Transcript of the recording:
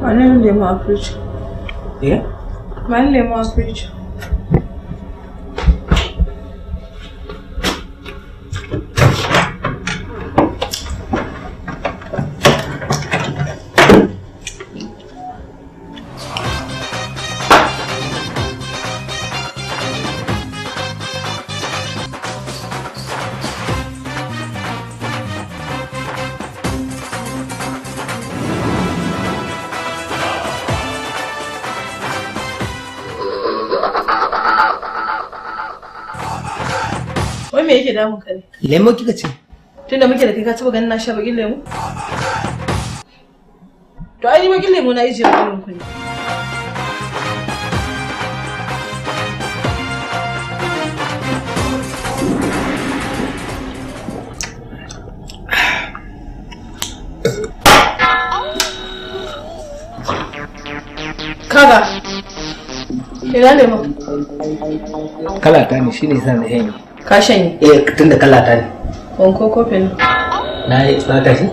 Wani lemu a fridge. Eh? Wani lemu a fridge. Wai me yake damun ka ne? Lemo kika ce? Tunda muke da kai ka taba ganin na sha bakin lemu? To ai bakin lemu na ije bakin ku ne. Kaga. Ina lemu? Kala ta ne shine sa na yanyi. Ka shanye? Tunda kala ta ne. Wanko kofin. Na yi tsaka shi?